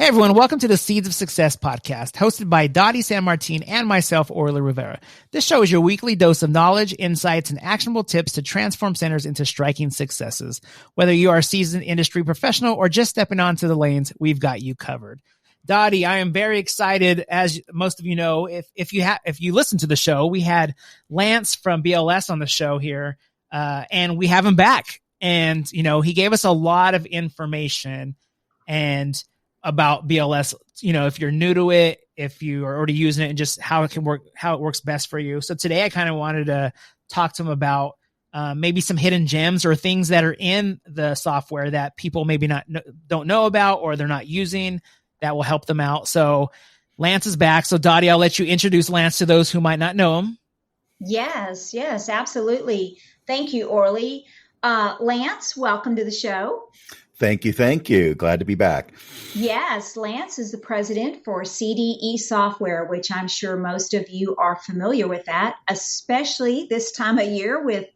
everyone. Welcome to the Seeds of Success podcast, hosted by Dottie San Martin and myself, Orly Rivera. This show is your weekly dose of knowledge, insights, and actionable tips to transform centers into striking successes. Whether you are a seasoned industry professional or just stepping onto the lanes, we've got you covered. Dottie, I am very excited. As most of you know, if you listen to the show, we had Lance from BLS on the show here, and we have him back. And he gave us a lot of information and about BLS, if you're new to it, if you are already using it, and just how it can work, how it works best for you. So today I kind of wanted to talk to him about maybe some hidden gems or things that are in the software that people maybe don't know about or they're not using that will help them out. So Lance is back. So Dottie, I'll let you introduce Lance to those who might not know him. Yes, absolutely. Thank you, Orly. Lance, welcome to the show. Thank you. Glad to be back. Yes, Lance is the president for CDE Software, which I'm sure most of you are familiar with that, especially this time of year with,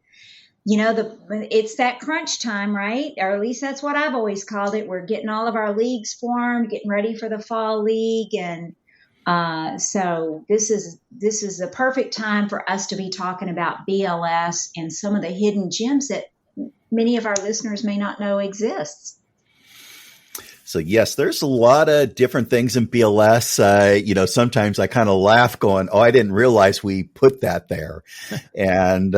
it's that crunch time, right? Or at least that's what I've always called it. We're getting all of our leagues formed, getting ready for the fall league. And so this is the perfect time for us to be talking about BLS and some of the hidden gems that many of our listeners may not know exists. So yes, there's a lot of different things in BLS. Sometimes I kind of laugh going, oh, I didn't realize we put that there. And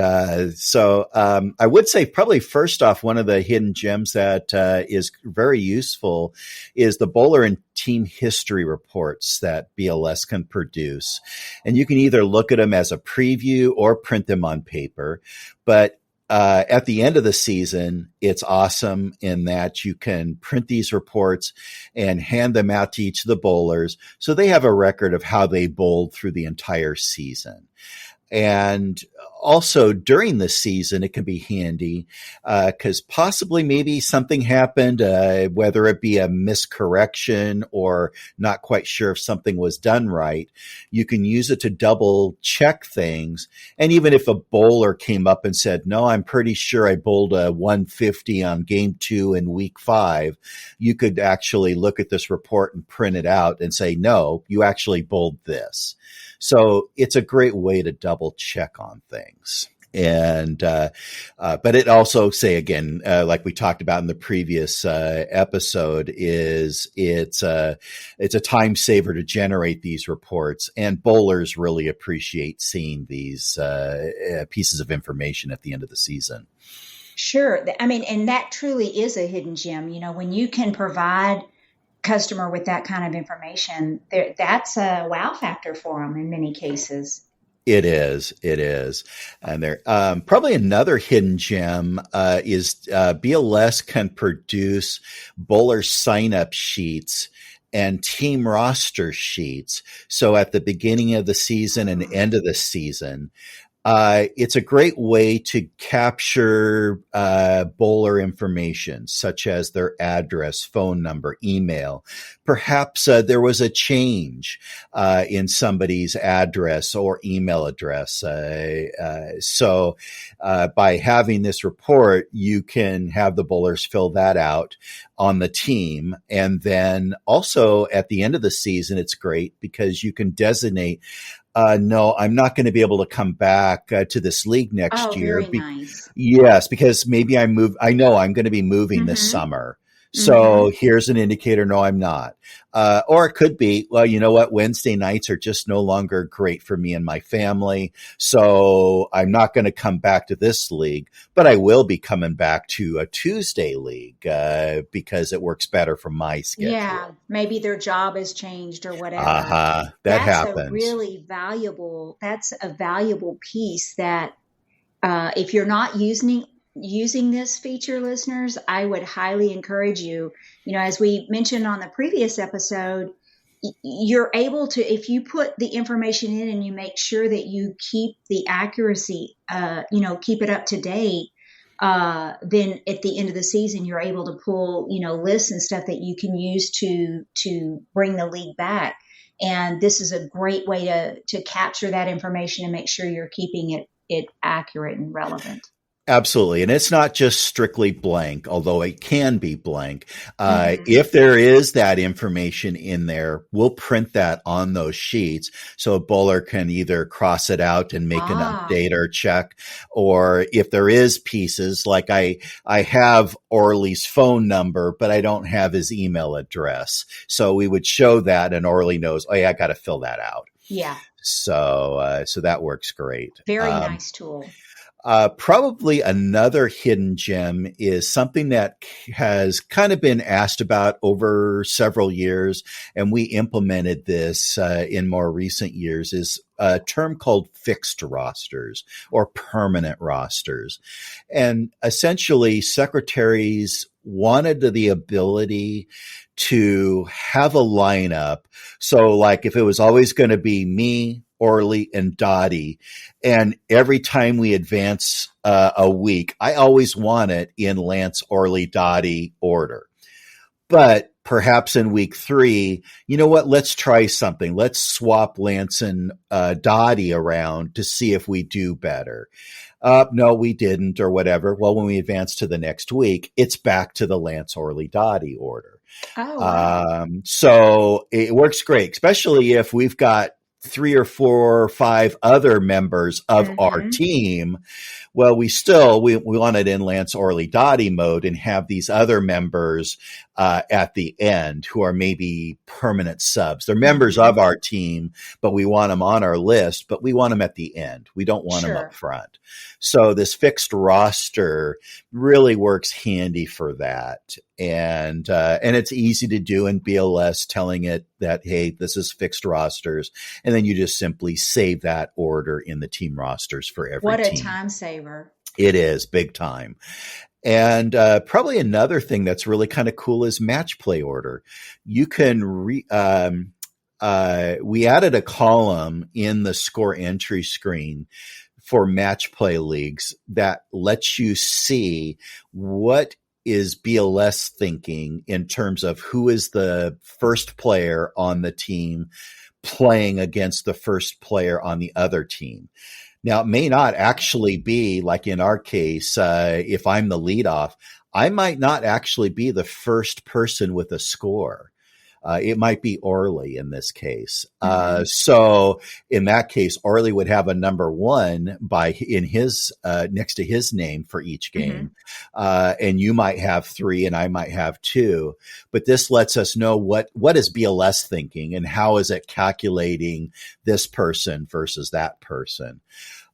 so I would say probably first off, one of the hidden gems that is very useful is the bowler and team history reports that BLS can produce. And you can either look at them as a preview or print them on paper. But at the end of the season, it's awesome in that you can print these reports and hand them out to each of the bowlers so they have a record of how they bowled through the entire season. And also during the season, it can be handy because possibly maybe something happened, whether it be a miscorrection or not quite sure if something was done right. You can use it to double check things. And even if a bowler came up and said, no, I'm pretty sure I bowled a 150 on game 2 in week 5, you could actually look at this report and print it out and say, no, you actually bowled this. So it's a great way to double check on things. And, but it also say again, like we talked about in the previous, episode it's a time saver to generate these reports, and bowlers really appreciate seeing these, pieces of information at the end of the season. Sure. I mean, and that truly is a hidden gem. When you can provide customer with that kind of information, that's a wow factor for them in many cases. It is. And there, probably another hidden gem, is, BLS can produce bowler sign-up sheets and team roster sheets. So at the beginning of the season and end of the season, it's a great way to capture bowler information, such as their address, phone number, email. Perhaps there was a change in somebody's address or email address. So by having this report, you can have the bowlers fill that out on the team. And then also at the end of the season, it's great because you can designate no, I'm not going to be able to come back to this league next year. Very nice. Yes, because maybe I know I'm going to be moving this summer. So here's an indicator. No, I'm not. Or it could be, well, you know what? Wednesday nights are just no longer great for me and my family. So I'm not going to come back to this league, but I will be coming back to a Tuesday league, because it works better for my schedule. Yeah. Maybe their job has changed or whatever. That happens. That's a valuable piece that, if you're not using this feature, listeners, I would highly encourage you. As we mentioned on the previous episode, you're able to, if you put the information in and you make sure that you keep the accuracy, keep it up to date, then at the end of the season, you're able to pull, lists and stuff that you can use to bring the league back. And this is a great way to capture that information and make sure you're keeping it accurate and relevant. Absolutely. And it's not just strictly blank, although it can be blank. If there is that information in there, we'll print that on those sheets. So a bowler can either cross it out and make an update or check. Or if there is pieces, like I have Orly's phone number, but I don't have his email address. So we would show that and Orly knows, oh yeah, I got to fill that out. Yeah. So that works great. Very nice tool. Probably another hidden gem is something that has kind of been asked about over several years, and we implemented this in more recent years, is a term called fixed rosters or permanent rosters. And essentially, secretaries wanted the ability to have a lineup. So like if it was always going to be me, Orly, and Dottie, and every time we advance a week, I always want it in Lance, Orly, Dottie order. But perhaps in week 3, you know what? Let's try something. Let's swap Lance and Dottie around to see if we do better. No, we didn't, or whatever. Well, when we advance to the next week, it's back to the Lance, Orly, Dottie order. Oh, wow. So it works great, especially if we've got 3 or 4 or 5 other members of our team. Well, we want it in Lance, Orly, Dottie mode and have these other members at the end who are maybe permanent subs. They're members of our team, but we want them on our list, but we want them at the end. We don't want them up front. So this fixed roster really works handy for that. And it's easy to do in BLS, telling it that, hey, this is fixed rosters. And then you just simply save that order in the team rosters for every team. What a time saver. It is big time. And probably another thing that's really kind of cool is match play order. You can we added a column in the score entry screen for match play leagues that lets you see what is BLS thinking in terms of who is the first player on the team playing against the first player on the other team. Now, it may not actually be, like in our case, if I'm the leadoff, I might not actually be the first person with a score. It might be Orly in this case. So in that case, Orly would have a number 1 in his next to his name for each game. And you might have 3 and I might have 2. But this lets us know what is BLS thinking and how is it calculating this person versus that person.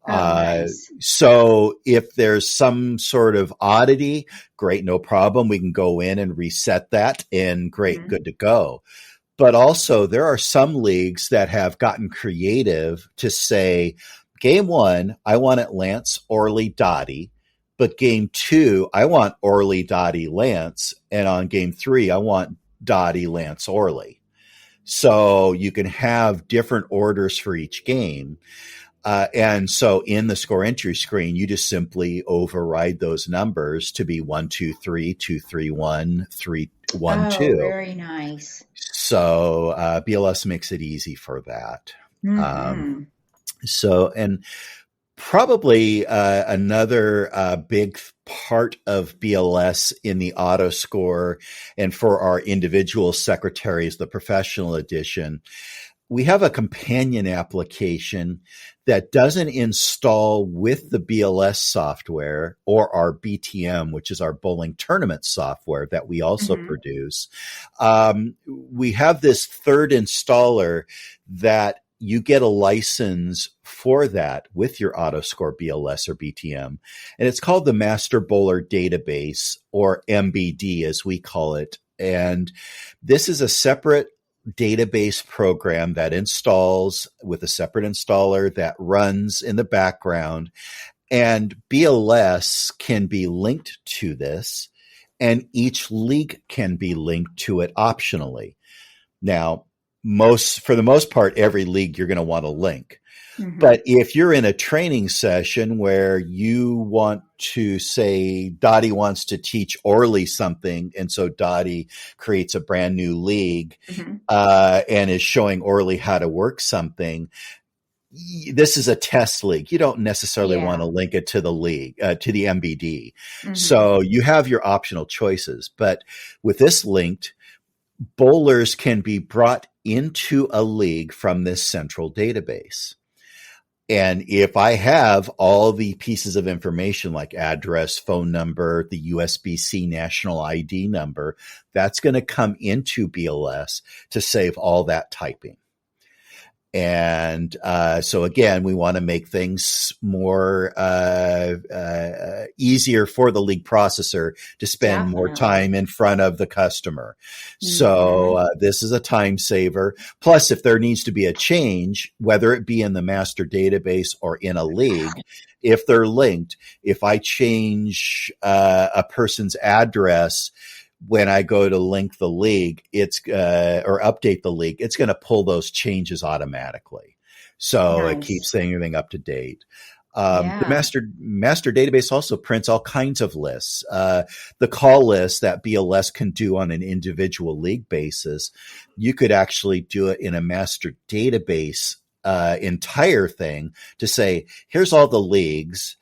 Nice. So if there's some sort of oddity, great, no problem. We can go in and reset that and great, good to go. But also there are some leagues that have gotten creative to say, game 1, I want it Lance, Orly, Dottie. But game 2, I want Orly, Dottie, Lance. And on game 3, I want Dottie, Lance, Orly. So you can have different orders for each game. And so in the score entry screen, you just simply override those numbers to be 1, 2, 3, 2, 3, 1, 3, 1, 2. Very nice. So BLS makes it easy for that. So, and probably another big part of BLS in the auto score and for our individual secretaries, the professional edition, we have a companion application that doesn't install with the BLS software or our BTM, which is our bowling tournament software that we also produce. We have this third installer that you get a license for that with your AutoScore BLS or BTM. And it's called the Master Bowler Database, or MBD as we call it. And this is a separate database program that installs with a separate installer that runs in the background, and BLS can be linked to this, and each league can be linked to it optionally. Now, for the most part, every league you're going to want a link. But if you're in a training session where you want to say Dottie wants to teach Orly something, and so Dottie creates a brand new league and is showing Orly how to work something, this is a test league. You don't necessarily want to link it to the league, to the MBD. So you have your optional choices. But with this linked, bowlers can be brought into a league from this central database. And if I have all the pieces of information like address, phone number, the USB-C national ID number, that's going to come into BLS to save all that typing. And so again, we want to make things more easier for the league processor to spend more time in front of the customer. So this is a time saver. Plus, if there needs to be a change, whether it be in the master database or in a league, if they're linked, if I change a person's address, when I go to link the league, or update the league, it's going to pull those changes automatically. So it keeps everything up to date. The master database also prints all kinds of lists. The call list that BLS can do on an individual league basis, you could actually do it in a master database entire thing to say, here's all the leagues.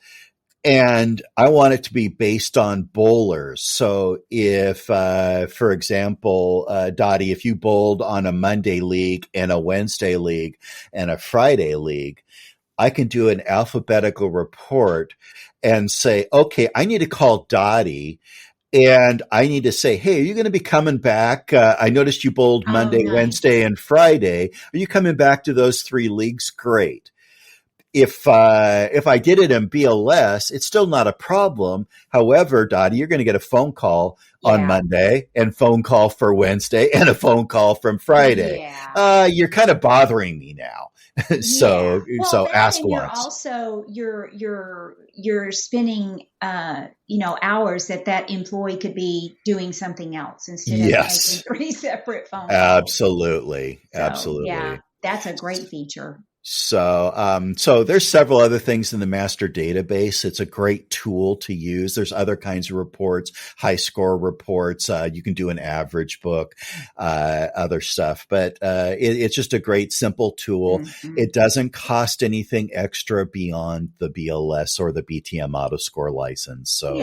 And I want it to be based on bowlers. So if, for example, Dottie, if you bowled on a Monday league and a Wednesday league and a Friday league, I can do an alphabetical report and say, okay, I need to call Dottie and I need to say, hey, are you going to be coming back? I noticed you bowled Monday, Wednesday, and Friday. Are you coming back to those 3 leagues? Great. If I did it in BLS, it's still not a problem. However, Dottie, you're going to get a phone call on Monday and phone call for Wednesday and a phone call from Friday. You're kind of bothering me now. So ask once. Also, you're spending hours that employee could be doing something else instead of making 3 separate phone calls. Absolutely. Yeah, that's a great feature. So there's several other things in the master database. It's a great tool to use. There's other kinds of reports, high score reports. You can do an average book, other stuff, but it's just a great, simple tool. It doesn't cost anything extra beyond the BLS or the BTM auto score license. So,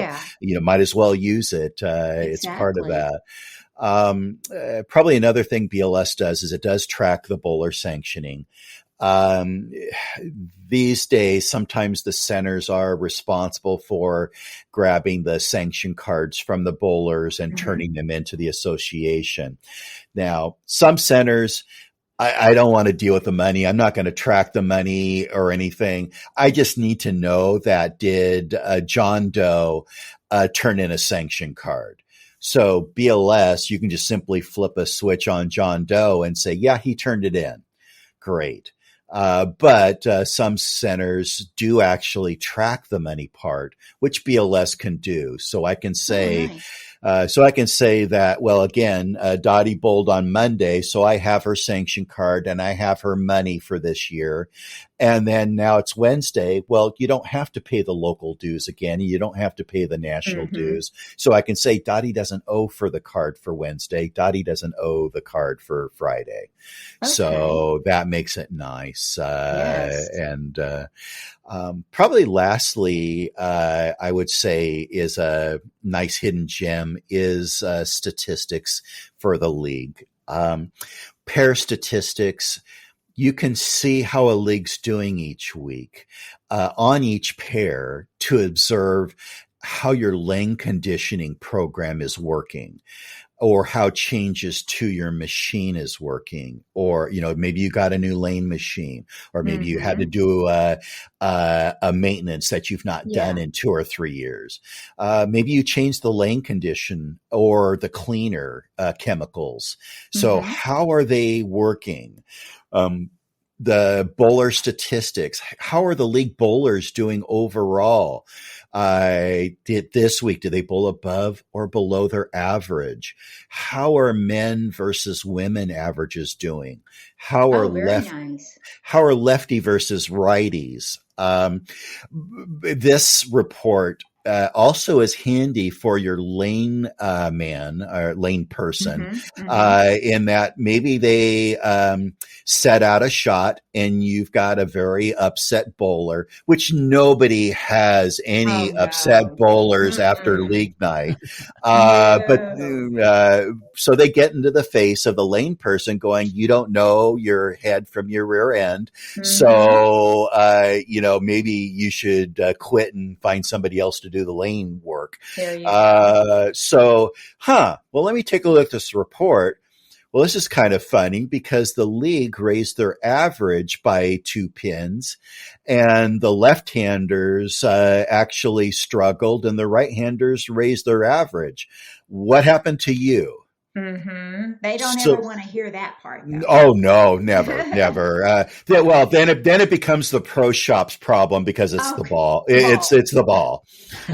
might as well use it. It's part of that. Probably another thing BLS does is it does track the bowler sanctioning. These days, sometimes the centers are responsible for grabbing the sanction cards from the bowlers and turning them into the association. Now, some centers, I don't want to deal with the money. I'm not going to track the money or anything. I just need to know that did John Doe turn in a sanction card. So BLS, you can just simply flip a switch on John Doe and say, yeah, he turned it in. Great. But some centers do actually track the money part, which BLS can do. So I can say, that, well, again, Dottie bowled on Monday, so I have her sanction card and I have her money for this year. And then now it's Wednesday. Well, you don't have to pay the local dues again. You don't have to pay the national dues. So I can say Dottie doesn't owe for the card for Wednesday. Dottie doesn't owe the card for Friday. Okay. So that makes it nice. And probably lastly, I would say is a nice hidden gem is statistics for the league. Pair statistics. You can see how a league's doing each week on each pair to observe how your lane conditioning program is working or how changes to your machine is working. Or, maybe you got a new lane machine or maybe you had to do a maintenance that you've not done in 2 or 3 years. Maybe you changed the lane condition or the cleaner chemicals. So how are they working? The bowler statistics. How are the league bowlers doing overall? This week, did they bowl above or below their average? How are men versus women averages doing? How are How are lefty versus righties? This report also is handy for your lane man or lane person, in that maybe they set out a shot and you've got a very upset bowler, which nobody has any upset bowlers after league night. But so they get into the face of the lane person going, you don't know your head from your rear end. So, maybe you should quit and find somebody else to do the lane work. There you go. Well, let me take a look at this report. Well, this is kind of funny because the league raised their average by 2 pins and the left-handers actually struggled and the right-handers raised their average. What happened to you? They don't ever want to hear that part, though. Oh no, never. Then it becomes the pro shop's problem because it's the ball. It's the ball.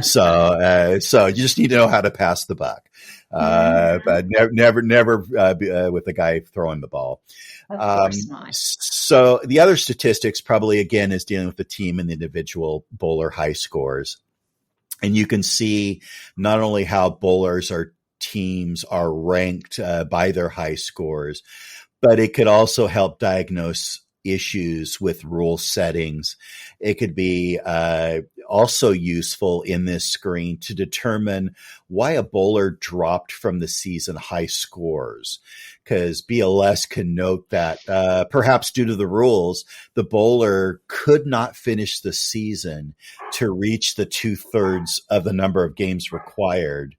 So you just need to know how to pass the buck. But never with the guy throwing the ball. Of course not. So the other statistics probably again is dealing with the team and the individual bowler high scores, and you can see not only how bowlers or teams are ranked by their high scores, but it could also help diagnose issues with rule settings. It could be also useful in this screen to determine why a bowler dropped from the season high scores, because BLS can note that perhaps due to the rules, the bowler could not finish the season to reach the 2/3 of the number of games required.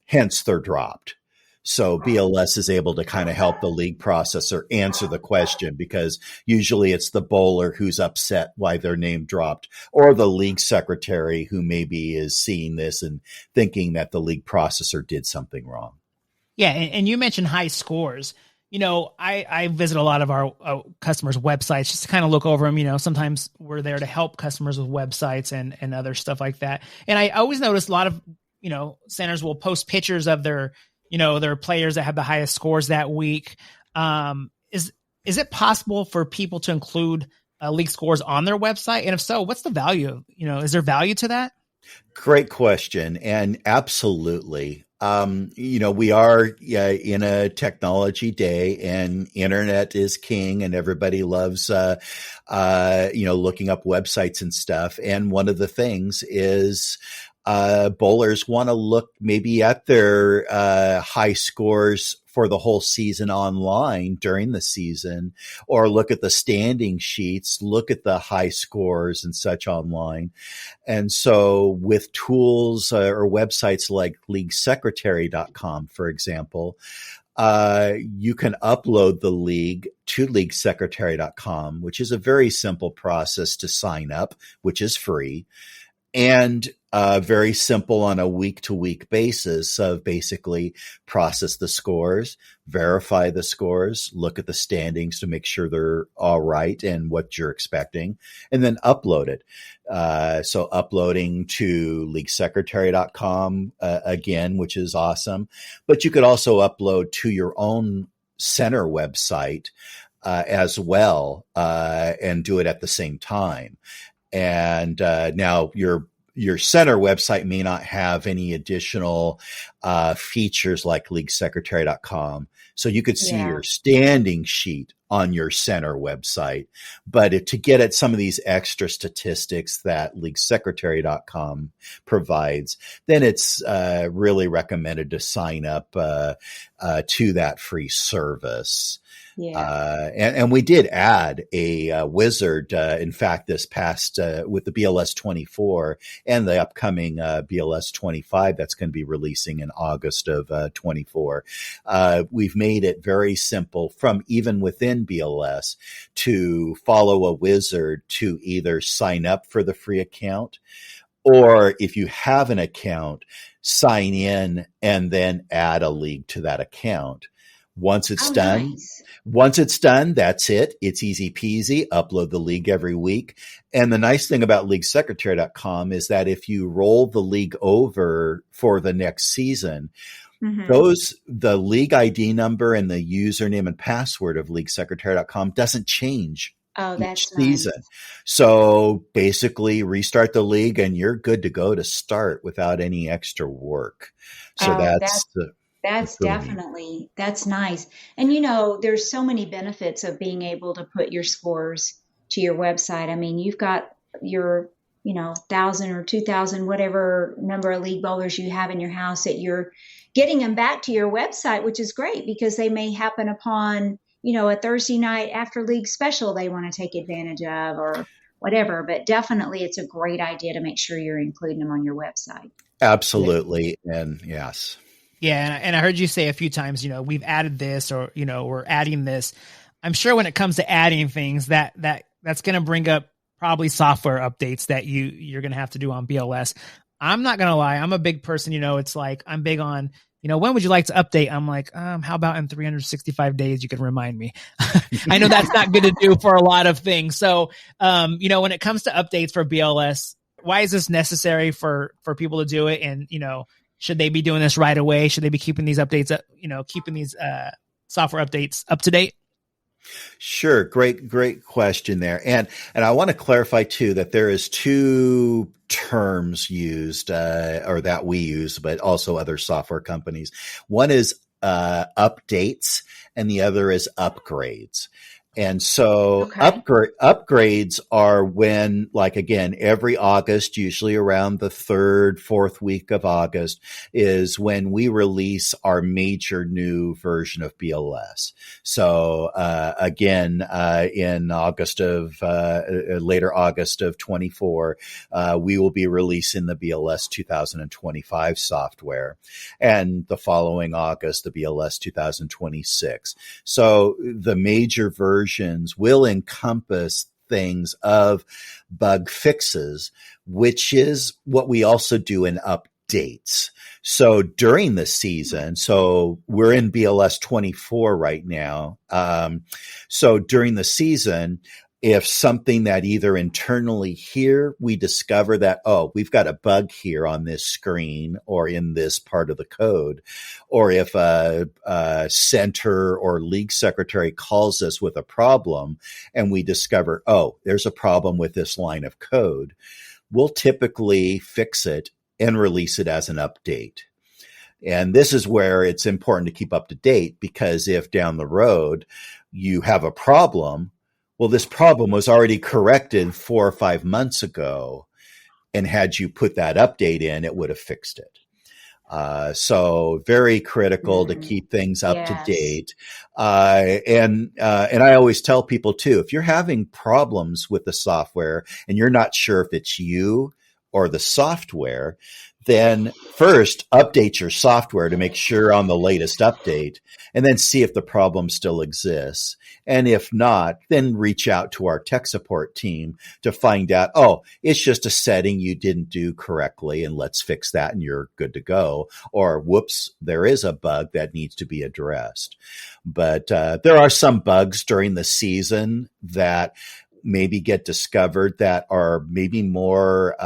Hence, they're dropped. So BLS is able to kind of help the league processor answer the question, because usually it's the bowler who's upset why their name dropped, or the league secretary who maybe is seeing this and thinking that the league processor did something wrong. Yeah, and you mentioned high scores. I visit a lot of our customers' websites just to kind of look over them. Sometimes we're there to help customers with websites and other stuff like that. And I always notice a lot of centers will post pictures of their players that have the highest scores that week. Is it possible for people to include league scores on their website? And if so, what's the value? Is there value to that? Great question. And absolutely. We are in a technology day, and internet is king, and everybody loves, looking up websites and stuff. And one of the things is, bowlers want to look maybe at their high scores for the whole season online during the season, or look at the standing sheets, look at the high scores and such online. And so with tools or websites like leaguesecretary.com, for example, you can upload the league to leaguesecretary.com, which is a very simple process to sign up, which is free. And very simple on a week-to-week basis of basically process the scores, verify the scores, look at the standings to make sure they're all right and what you're expecting, and then upload it. So uploading to leaguesecretary.com again, which is awesome. But you could also upload to your own center website as well, and do it at the same time. And now your center website may not have any additional features like leaguesecretary.com. So you could see your standing sheet on your center website. But to get at some of these extra statistics that leaguesecretary.com provides, then it's really recommended to sign up to that free service. Yeah. And we did add a wizard, in fact, this past with the BLS 24 and the upcoming BLS 25 that's going to be releasing in August of 24. We've made it very simple from even within BLS to follow a wizard to either sign up for the free account, or if you have an account, sign in and then add a league to that account. Once it's done, that's it. It's easy peasy. Upload the league every week. And the nice thing about leaguesecretary.com is that if you roll the league over for the next season, the league ID number and the username and password of leaguesecretary.com doesn't change Oh, each that's nice. season. So basically restart the league and you're good to go to start without any extra work. So Oh, that's that's really neat. definitely, that's nice. And there's so many benefits of being able to put your scores to your website. I mean, you've got your, 1,000 or 2,000, whatever number of league bowlers you have in your house that you're getting them back to your website, which is great because they may happen upon, a Thursday night after league special they want to take advantage of or whatever. But definitely it's a great idea to make sure you're including them on your website. Absolutely. And yes. Yeah, and I heard you say a few times, we've added this or we're adding this. I'm sure when it comes to adding things, that's going to bring up probably software updates that you're going to have to do on BLS. I'm not going to lie, I'm a big person. It's like I'm big on, when would you like to update? I'm like, how about in 365 days you can remind me? I know that's not good to do for a lot of things. So, when it comes to updates for BLS, why is this necessary for people to do it? And should they be doing this right away? Should they be keeping these updates up, keeping these software updates up to date? Sure. Great question there. And I want to clarify too that there is two terms used, or that we use, but also other software companies. One is, updates and the other is upgrades. And so Okay. upgrades are when, like, again, every August, usually around the third, fourth week of August, is when we release our major new version of BLS. So, again, in later August of 24, we will be releasing the BLS 2025 software, and the following August, the BLS 2026. So the major versions will encompass things of bug fixes, which is what we also do in updates. So during the season, so we're in BLS 24 right now. So during the season, if something that either internally here we discover that, oh, we've got a bug here on this screen or in this part of the code, or if a center or league secretary calls us with a problem and we discover, oh, there's a problem with this line of code, we'll typically fix it and release it as an update. And this is where it's important to keep up to date, because if down the road you have a problem, well, this problem was already corrected 4 or 5 months ago, and had you put that update in, it would have fixed it. So very critical to keep things up to Yes. date. And I always tell people too, if you're having problems with the software and you're not sure if it's you or the software, then first update your software to make sure on the latest update, and then see if the problem still exists. And if not, then reach out to our tech support team to find out, oh, it's just a setting you didn't do correctly, and let's fix that and you're good to go. Or whoops, there is a bug that needs to be addressed. But there are some bugs during the season that maybe get discovered that are maybe more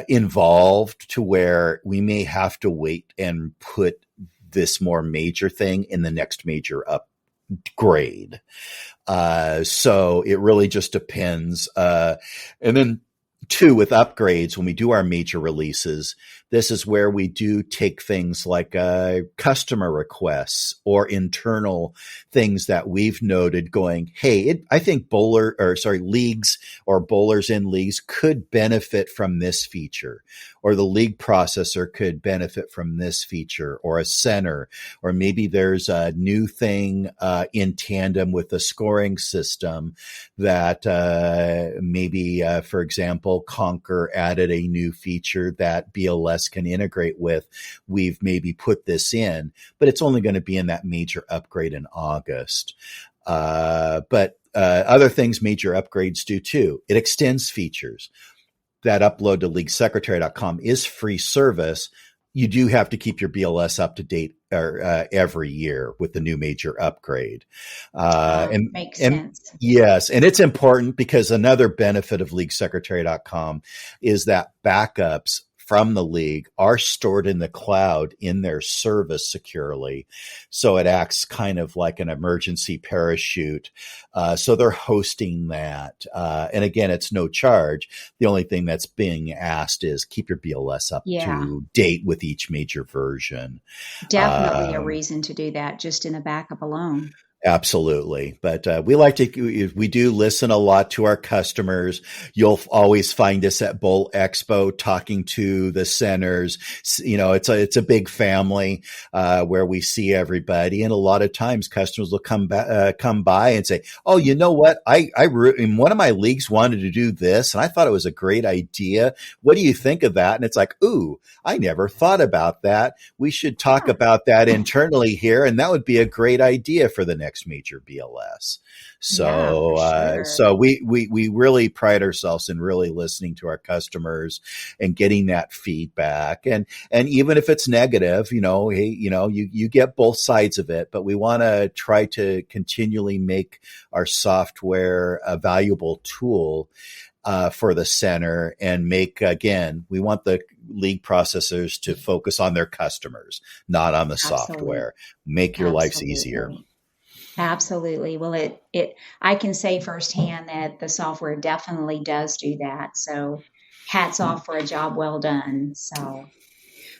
involved, to where we may have to wait and put this more major thing in the next major upgrade. So it really just depends. And then two, with upgrades, when we do our major releases, this is where we do take things like customer requests or internal things that we've noted going, hey, I think leagues or bowlers in leagues could benefit from this feature, or the league processor could benefit from this feature, or a center, or maybe there's a new thing in tandem with the scoring system that maybe, for example, Conquer added a new feature that BLS can integrate with. We've maybe put this in, but it's only going to be in that major upgrade in August. But other things major upgrades do too. It extends features. That upload to leaguesecretary.com is free service. You do have to keep your BLS up to date every year with the new major upgrade. Makes sense. Yes, and it's important because another benefit of leaguesecretary.com is that backups from the league are stored in the cloud in their service securely. So it acts kind of like an emergency parachute. So they're hosting that. And again, it's no charge. The only thing that's being asked is keep your BLS up to date with each major version. Definitely a reason to do that just in the backup alone. Absolutely. But we do listen a lot to our customers. You'll always find us at Bowl Expo talking to the centers. It's a big family, where we see everybody. And a lot of times customers will come by and say, oh, you know what? In one of my leagues wanted to do this and I thought it was a great idea. What do you think of that? And it's like, ooh, I never thought about that. We should talk about that internally here. And that would be a great idea for the next major BLS. So, so we really pride ourselves in really listening to our customers and getting that feedback. And even if it's negative, you get both sides of it, but we want to try to continually make our software a valuable tool for the center and we want the league processors to focus on their customers, not on the software. Make your lives easier. Absolutely. Well, I can say firsthand that the software definitely does do that. So hats off for a job well done. So,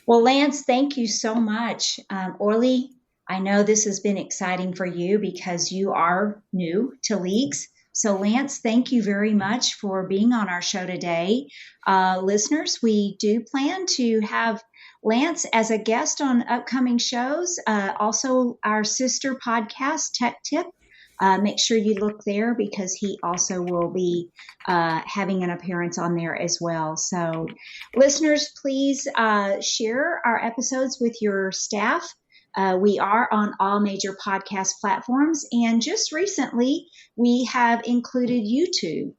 well, Lance, thank you so much. Orly, I know this has been exciting for you because you are new to leagues. So Lance, thank you very much for being on our show today. Listeners, we do plan to have Lance as a guest on upcoming shows. Also, our sister podcast, Tech Tip. Make sure you look there because he also will be having an appearance on there as well. So, listeners, please share our episodes with your staff. We are on all major podcast platforms. And just recently, we have included YouTube.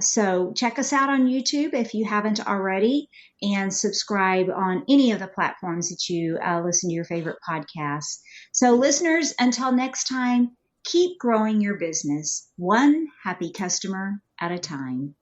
So check us out on YouTube if you haven't already, and subscribe on any of the platforms that you listen to your favorite podcasts. So listeners, until next time, keep growing your business one happy customer at a time.